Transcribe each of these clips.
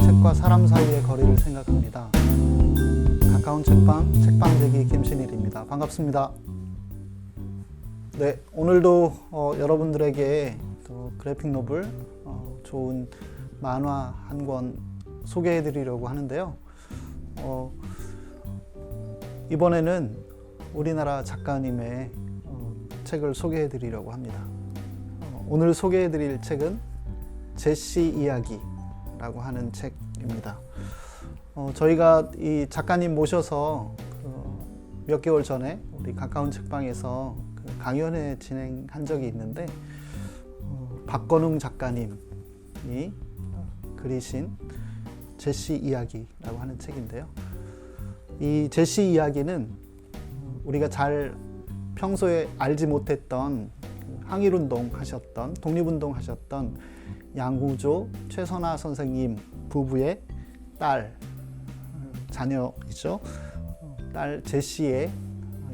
책과 사람 사이의 거리를 생각합니다. 가까운 책방, 책방재기 김신일입니다. 반갑습니다. 네, 오늘도 여러분들에게 또 그래픽 노블, 좋은 만화 한 권 소개해 드리려고 하는데요. 이번에는 우리나라 작가님의 책을 소개해 드리려고 합니다. 오늘 소개해 드릴 책은 제시 이야기라고 하는 책입니다. 저희가 이 작가님 모셔서 몇 개월 전에 우리 가까운 책방에서 강연회 진행한 적이 있는데, 박건웅 작가님이 그리신 제시 이야기라고 하는 책인데요. 이 제시 이야기는 우리가 잘 평소에 알지 못했던 항일운동 하셨던, 독립운동 하셨던 양우조, 최선화 선생님 부부의 딸, 자녀이죠. 딸 제시의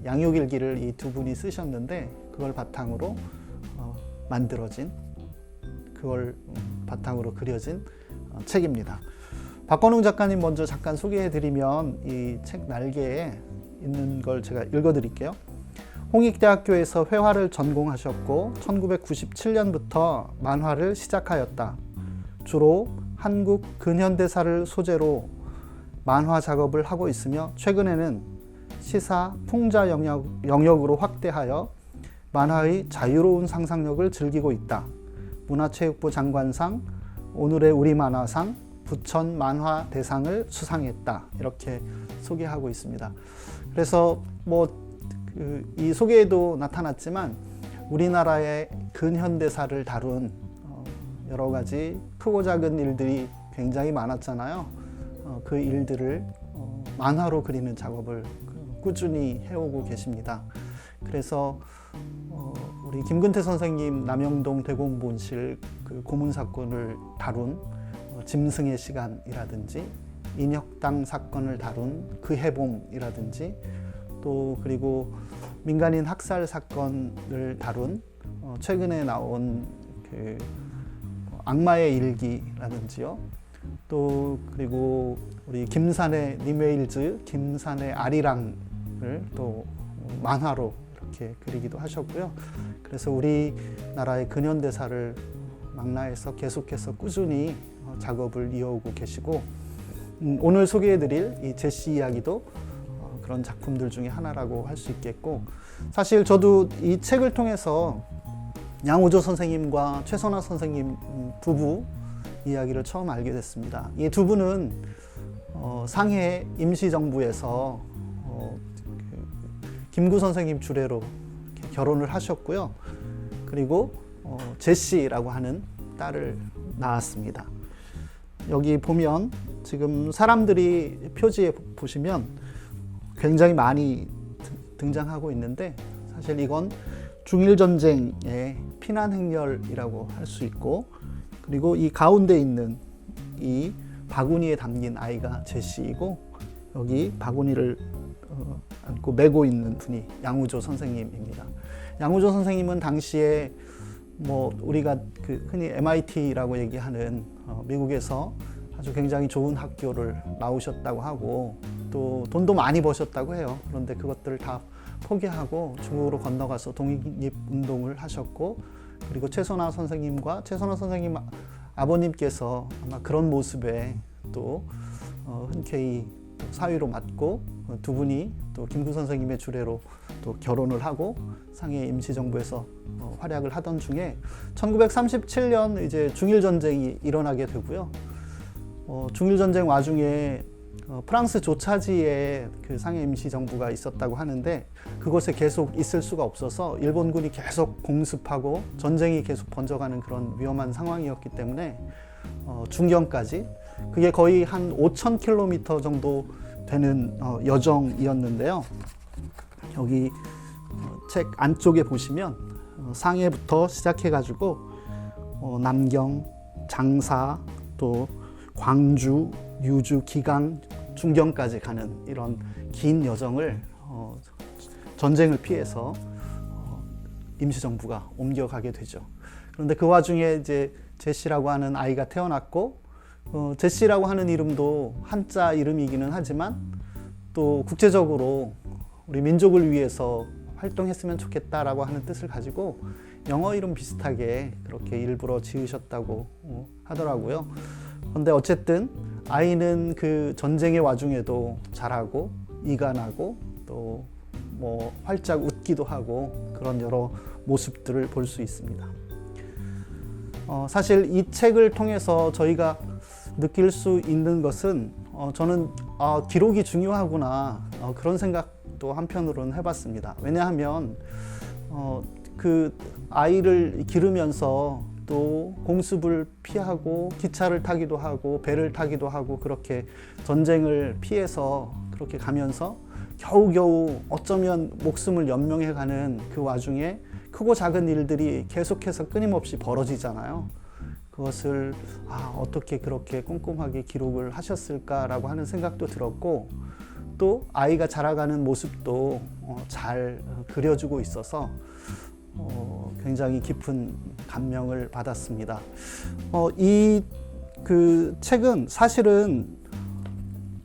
양육일기를 이 두 분이 쓰셨는데, 그걸 바탕으로 만들어진, 그걸 바탕으로 그려진 책입니다. 박건웅 작가님 먼저 잠깐 소개해 드리면, 이 책 날개에 있는 걸 제가 읽어 드릴게요. 홍익대학교에서 회화를 전공하셨고 1997년부터 만화를 시작하였다. 주로 한국 근현대사를 소재로 만화 작업을 하고 있으며, 최근에는 시사, 풍자 영역으로 확대하여 만화의 자유로운 상상력을 즐기고 있다. 문화체육부 장관상, 오늘의 우리만화상, 부천 만화 대상을 수상했다. 이렇게 소개하고 있습니다. 그래서 이 소개에도 나타났지만 우리나라의 근현대사를 다룬 여러 가지 크고 작은 일들이 굉장히 많았잖아요. 그 일들을 만화로 그리는 작업을 꾸준히 해오고 계십니다. 그래서 우리 김근태 선생님 남영동 대공분실 그 고문 사건을 다룬 짐승의 시간이라든지, 인혁당 사건을 다룬 그 해봄이라든지, 또 그리고 민간인 학살 사건을 다룬 최근에 나온 그 악마의 일기라든지요. 또 그리고 우리 김산의 니메일즈, 김산의 아리랑을 또 만화로 이렇게 그리기도 하셨고요. 그래서 우리나라의 근현대사를 망라해서 계속해서 꾸준히 작업을 이어오고 계시고, 오늘 소개해드릴 이 제시 이야기도 그런 작품들 중에 하나라고 할 수 있겠고, 사실 저도 이 책을 통해서 양우조 선생님과 최선화 선생님 부부 이야기를 처음 알게 됐습니다. 이 두 분은 상해 임시정부에서 김구 선생님 주례로 결혼을 하셨고요. 그리고 제시라고 하는 딸을 낳았습니다. 여기 보면 지금 사람들이 표지에 보시면 굉장히 많이 등장하고 있는데, 사실 이건 중일전쟁의 피난 행렬이라고 할 수 있고, 그리고 이 가운데 있는 이 바구니에 담긴 아이가 제시이고, 여기 바구니를 안고 메고 있는 분이 양우조 선생님입니다. 양우조 선생님은 당시에 우리가 흔히 MIT라고 얘기하는 미국에서 아주 굉장히 좋은 학교를 나오셨다고 하고, 또 돈도 많이 버셨다고 해요. 그런데 그것들을 다 포기하고 중국으로 건너가서 독립운동을 하셨고, 그리고 최선화 선생님과 최선화 선생님 아버님께서 아마 그런 모습에 또 흔쾌히 사위로 맞고, 두 분이 또 김구 선생님의 주례로 또 결혼을 하고 상해 임시정부에서 활약을 하던 중에 1937년 이제 중일전쟁이 일어나게 되고요. 중일전쟁 와중에 프랑스 조차지에 그 상해 임시정부가 있었다고 하는데, 그곳에 계속 있을 수가 없어서 일본군이 계속 공습하고 전쟁이 계속 번져가는 그런 위험한 상황이었기 때문에 중경까지, 그게 거의 한 5,000km 정도 되는 여정이었는데요. 여기 책 안쪽에 보시면 상해부터 시작해가지고 남경, 장사, 또 광주, 유주, 기강, 중경까지 가는 이런 긴 여정을 전쟁을 피해서 임시정부가 옮겨가게 되죠. 그런데 그 와중에 이제 제시라고 하는 아이가 태어났고, 제시라고 하는 이름도 한자 이름이기는 하지만 또 국제적으로 우리 민족을 위해서 활동했으면 좋겠다라고 하는 뜻을 가지고 영어 이름 비슷하게 그렇게 일부러 지으셨다고 하더라고요. 그런데 어쨌든 아이는 그 전쟁의 와중에도 잘하고 이간하고 또 뭐 활짝 웃기도 하고 그런 여러 모습들을 볼 수 있습니다. 사실 이 책을 통해서 저희가 느낄 수 있는 것은 저는 기록이 중요하구나 그런 생각도 한편으로는 해봤습니다. 왜냐하면 그 아이를 기르면서 또 공습을 피하고 기차를 타기도 하고 배를 타기도 하고 그렇게 전쟁을 피해서 그렇게 가면서 겨우겨우 어쩌면 목숨을 연명해가는 그 와중에 크고 작은 일들이 계속해서 끊임없이 벌어지잖아요. 그것을 어떻게 그렇게 꼼꼼하게 기록을 하셨을까라고 하는 생각도 들었고 또 아이가 자라가는 모습도 잘 그려주고 있어서 굉장히 깊은 감명을 받았습니다. 이 그 책은 사실은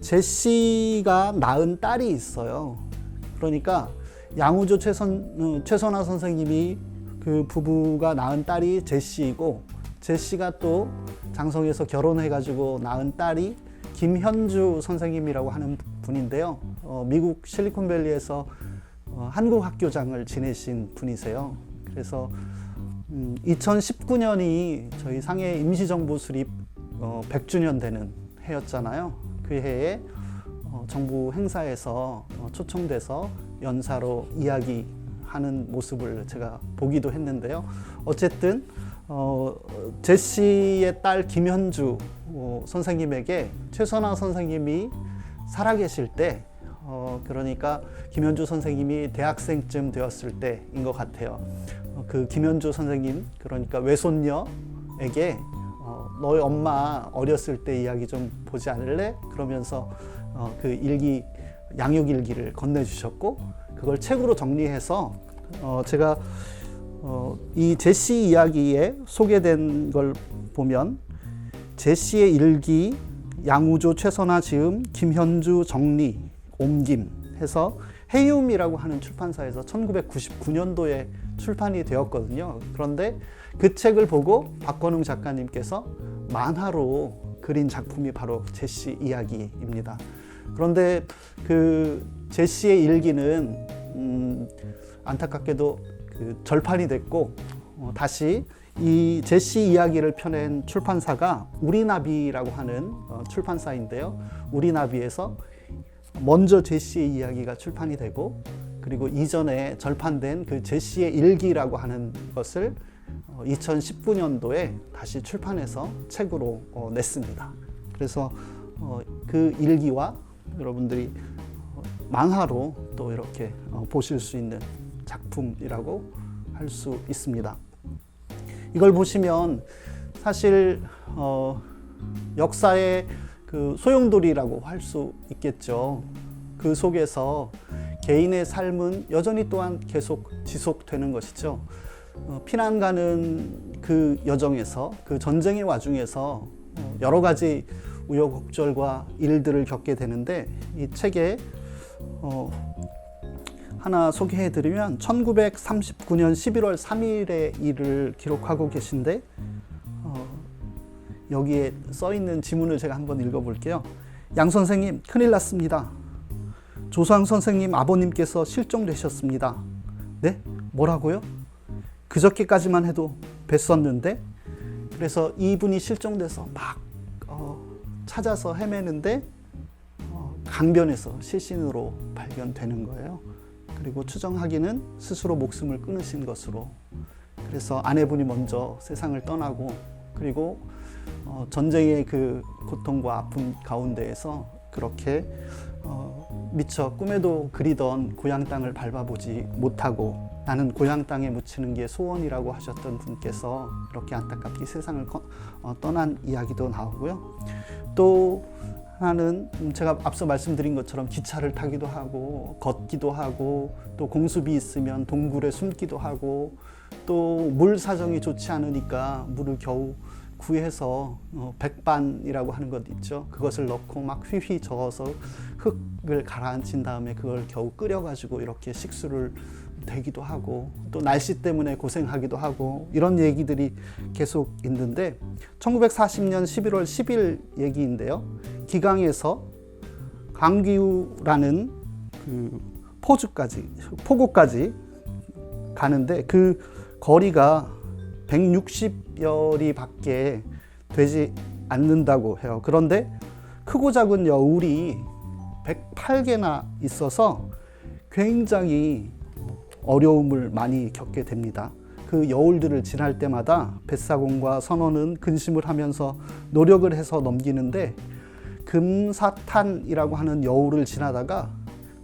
제시가 낳은 딸이 있어요. 그러니까 양우조 최선화 선생님이 그 부부가 낳은 딸이 제시이고 제시가 또 장성에서 결혼해가지고 낳은 딸이 김현주 선생님이라고 하는 분인데요. 미국 실리콘밸리에서 한국 학교장을 지내신 분이세요. 그래서 2019년이 저희 상해 임시정부 수립 100주년 되는 해였잖아요. 그 해에 정부 행사에서 초청돼서 연사로 이야기하는 모습을 제가 보기도 했는데요. 어쨌든 제시의 딸 김현주 선생님에게 최선화 선생님이 살아계실 때 그러니까 김현주 선생님이 대학생쯤 되었을 때인 것 같아요. 그 김현주 선생님 그러니까 외손녀에게 너희 엄마 어렸을 때 이야기 좀 보지 않을래? 그러면서 그 일기 양육 일기를 건네주셨고 그걸 책으로 정리해서 제가 이 제시 이야기에 소개된 걸 보면 제시의 일기 양우조 최선화 지음 김현주 정리 옮김 해서 해움이라고 하는 출판사에서 1999년도에 출판이 되었거든요. 그런데 그 책을 보고 박건웅 작가님께서 만화로 그린 작품이 바로 제시 이야기입니다. 그런데 그 제시의 일기는 안타깝게도 그 절판이 됐고 다시 이 제시 이야기를 펴낸 출판사가 우리나비라고 하는 출판사인데요. 우리나비에서 먼저 제시의 이야기가 출판이 되고 그리고 이전에 절판된 그 제시의 일기라고 하는 것을 2019년도에 다시 출판해서 책으로 냈습니다. 그래서 그 일기와 여러분들이 만화로 또 이렇게 보실 수 있는 작품이라고 할 수 있습니다. 이걸 보시면 사실 역사의 그 소용돌이라고 할 수 있겠죠. 그 속에서 개인의 삶은 여전히 또한 계속 지속되는 것이죠. 피난 가는 그 여정에서 그 전쟁의 와중에서 여러 가지 우여곡절과 일들을 겪게 되는데 이 책에 하나 소개해드리면 1939년 11월 3일의 일을 기록하고 계신데 여기에 써있는 지문을 제가 한번 읽어볼게요. 양 선생님 큰일 났습니다. 조상 선생님 아버님께서 실종되셨습니다. 네? 뭐라고요? 그저께까지만 해도 뵀었는데 그래서 이분이 실종돼서 막 찾아서 헤매는데 강변에서 실신으로 발견되는 거예요. 그리고 추정하기는 스스로 목숨을 끊으신 것으로. 그래서 아내분이 먼저 세상을 떠나고 그리고 전쟁의 그 고통과 아픔 가운데에서 그렇게 미처 꿈에도 그리던 고향 땅을 밟아보지 못하고 나는 고향 땅에 묻히는 게 소원이라고 하셨던 분께서 이렇게 안타깝게 세상을 떠난 이야기도 나오고요. 또 하나는 제가 앞서 말씀드린 것처럼 기차를 타기도 하고 걷기도 하고 또 공습이 있으면 동굴에 숨기도 하고 또 물 사정이 좋지 않으니까 물을 겨우 구해서 백반이라고 하는 것 있죠. 그것을 넣고 막 휘휘 저어서 흙을 가라앉힌 다음에 그걸 겨우 끓여가지고 이렇게 식수를 되기도 하고, 또 날씨 때문에 고생하기도 하고, 이런 얘기들이 계속 있는데 1940년 11월 10일 얘기인데요. 기강에서 강기우라는 그 포구까지 가는데 그 거리가 160여리 밖에 되지 않는다고 해요. 그런데 크고 작은 여울이 108개나 있어서 굉장히 어려움을 많이 겪게 됩니다. 그 여울들을 지날 때마다 뱃사공과 선원은 근심을 하면서 노력을 해서 넘기는데, 금사탄이라고 하는 여울을 지나다가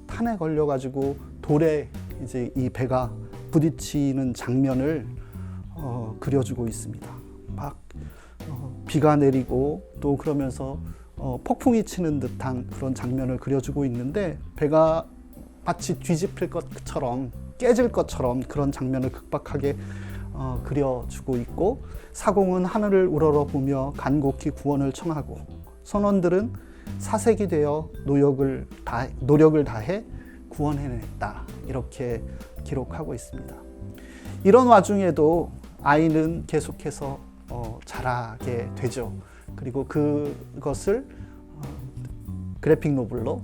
탄에 걸려가지고 돌에 이제 이 배가 부딪히는 장면을 그려주고 있습니다. 막 비가 내리고 또 그러면서 폭풍이 치는 듯한 그런 장면을 그려주고 있는데, 배가 마치 뒤집힐 것처럼 깨질 것처럼 그런 장면을 극박하게 그려주고 있고, 사공은 하늘을 우러러보며 간곡히 구원을 청하고, 선원들은 사색이 되어 노력을 다해 구원해냈다, 이렇게 기록하고 있습니다. 이런 와중에도 아이는 계속해서 자라게 되죠. 그리고 그것을 그래픽 노블로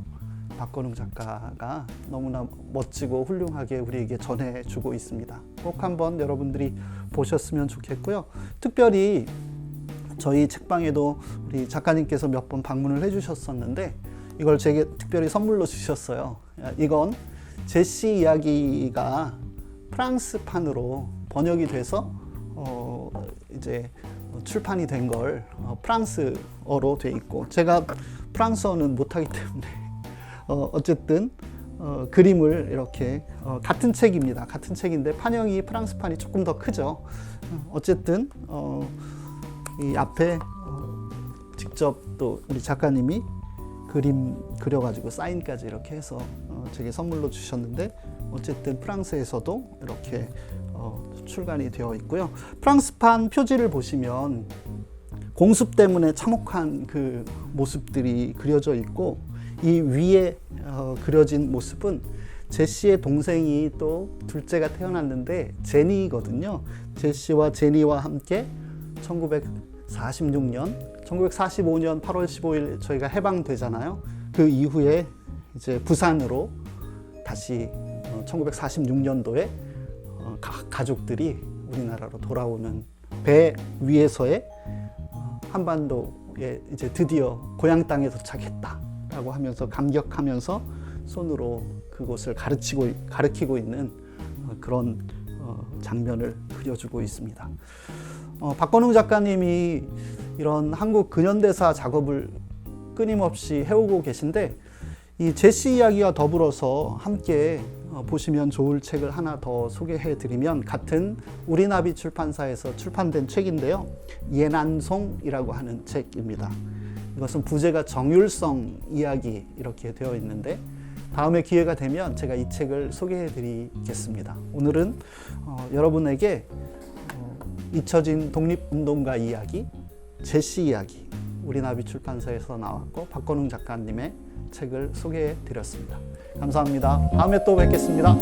박건웅 작가가 너무나 멋지고 훌륭하게 우리에게 전해주고 있습니다. 꼭 한번 여러분들이 보셨으면 좋겠고요. 특별히 저희 책방에도 우리 작가님께서 몇 번 방문을 해주셨었는데 이걸 제게 특별히 선물로 주셨어요. 이건 제시 이야기가 프랑스판으로 번역이 돼서 이제 출판이 된 걸 프랑스어로 돼 있고, 제가 프랑스어는 못하기 때문에 어쨌든 그림을 이렇게 같은 책입니다. 같은 책인데 판형이 프랑스판이 조금 더 크죠. 어쨌든 이 앞에 직접 또 우리 작가님이 그림 그려가지고 사인까지 이렇게 해서 제게 선물로 주셨는데, 어쨌든 프랑스에서도 이렇게 출간이 되어 있고요. 프랑스판 표지를 보시면 공습 때문에 참혹한 그 모습들이 그려져 있고, 이 위에 그려진 모습은 제시의 동생이 또 둘째가 태어났는데 제니거든요. 제시와 제니와 함께 1945년 8월 15일 저희가 해방되잖아요. 그 이후에 이제 부산으로 다시 1946년도에 가족들이 우리나라로 돌아오는 배 위에서의 한반도에 이제 드디어 고향 땅에 도착했다라고 하면서 감격하면서 손으로 그곳을 가리키고 있는 그런 장면을 그려주고 있습니다. 박건웅 작가님이 이런 한국 근현대사 작업을 끊임없이 해오고 계신데, 이 제시 이야기와 더불어서 함께 보시면 좋을 책을 하나 더 소개해 드리면, 같은 우리나비 출판사에서 출판된 책인데요. 예난송이라고 하는 책입니다. 이것은 부제가 정율성 이야기 이렇게 되어 있는데, 다음에 기회가 되면 제가 이 책을 소개해 드리겠습니다. 오늘은 여러분에게 잊혀진 독립운동가 이야기, 제시 이야기, 우리나비 출판사에서 나왔고 박건웅 작가님의 책을 소개해 드렸습니다. 감사합니다. 다음에 또 뵙겠습니다.